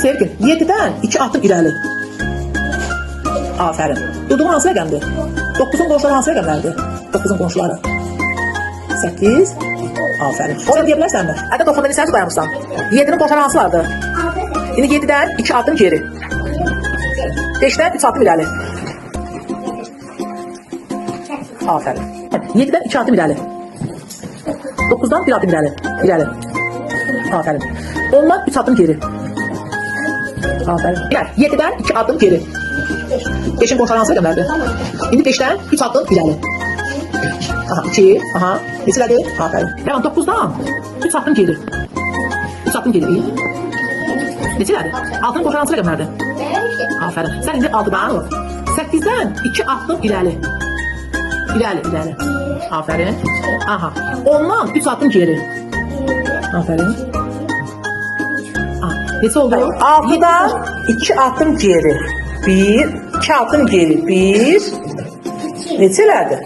Sevgin, 7'dən 2 atım irəli. Aferin. Durduğun hansı rəqəmdir? 9'un qonşuları hansı rəqəmlərdir? 9'un qonşuları. 8. Aferin. Orada deyə bilərsənmi? Hətta 90'dan sən dayanırsan. 7'nin qonşuları hansılardır? İndi 7'dən 2 adım geri. 5'dən 3 adım irəli. Aferin. 7'dən 2 adım irəli. 9'dan 1 adım irəli. İrəli. Aferin. 10'dan 3 adım geri. Aferin. 7'den 2 adım geri. 5'in qonşuları hansı rəqəmlərdir? İndi 5'dən 3 adım irəli. Aha, 2. Aha. Neçədir? Aferin. Yəni 9'dan 3 adım geri. 3 adım geri. Neçədir? 6'nın qonşuları hansı rəqəmlərdir? Aferin. Sən indi 6'dan 8'dən 2 adım irəli. İrəli. Aferin. Aha. 10'dan 3 adım geri. Aferin. Neçə oldu? 6'dan 2 adım geri. 2 adım geri. 1. Neçələrdir?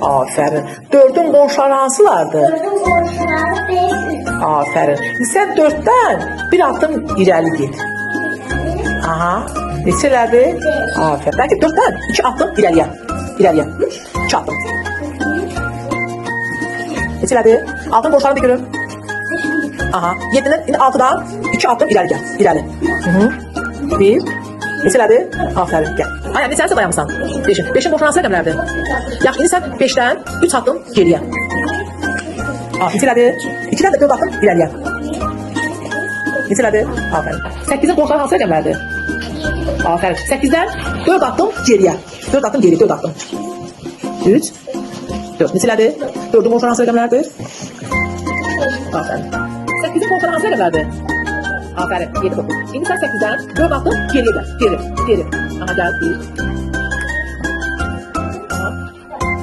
Aferin. 4'ün qonşuları hansılardır? 4'ün qonşuları 5. Aferin. Sən 4'dən 1 adım irəli git. Aha. Neçələrdir? Aferin. Bəlkə 4'dən 2 adım irəliyə. 2 adım. Neçələrdir? 6'nın qonşularını da görün. Aha. 7'nin 6'dan 2 adım irəli gəl. İrəli. 1. Neçələrdir? Aferin. Gəl. Ay, neçə sən dayanmısan? 5'in. 5'in qonşuları hansı rəqəmlərdir? Yaxşı, indi sən 5'dən 3 adım geriyə. Neçələrdir? 2'dən də 4 adım irəliyə. Neçələrdir? Aferin. 8'in qonşuları hansı rəqəmlərdir? Aferin. 8'dən 4 adım geriyə. 4 adım geri, 4 adım. 3. 4. Neçələrdir? 4'ün qonşuları hansı rəqəmlərdir? Aferin. 8'in qonşuları hansı rəqəmlərdir? Aferin. 7, 9. İndi sən 8'dən 4 adım geriyə gəl. Geri. Aha, gəl. 1. Aha.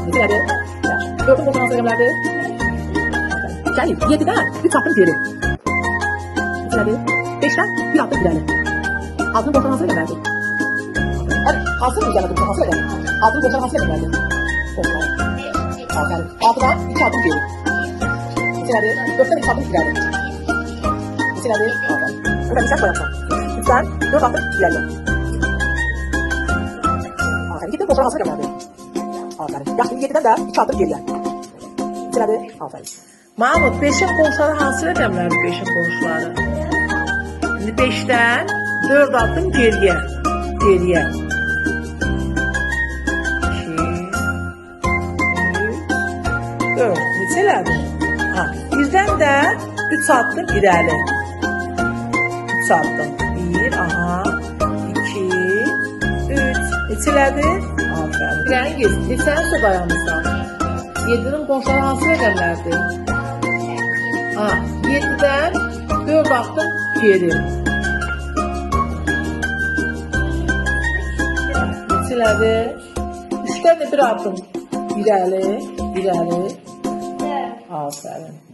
Neçələrdir? 4'ün qonşuları hansı rəqəmlərdir? Gəl. 7'dən 3 adım geri. Neçələrdir? 5'dən 1 adım irəli. 6'nın qonşuları hansı rəqəmlərdir? Hadi, hansı rəqəmlərdir? Hansı rəqəm? 6'nın qonşuları hansı rəqəmlərdir? Aferin. 6'dan 2 adım geri. Neçələrdir? 4'dən 2 adım irəli. Neçələrdir? Aferin. Burada bir səhv qoyarsan. 3'dən 4 adım irəli. Aferin. 2'nin qonşuları hansı rəqəmlərdir? Aferin. Yaxşı, 7'dən də 2 adım geriyə. Neçələrdir? Aferin. Mahmud, 5'in qonşuları hansı rəqəmlərdir? 5'in qonşuları. İndi 5'dən 4 adım geriyə. 4. Neçələrdir? Birdən də 3 adım irəli. 3 adım. 1, aha. 2, 3. Neçələrdir? Aferin. Rəngiz, neçəni üstə dayanırsan? 7'nin qonşuları hansı rəqəmlərdir? 7'dən 4 adım geri. Neçələrdir? 3'dən də 1 adım irəli. Aferin.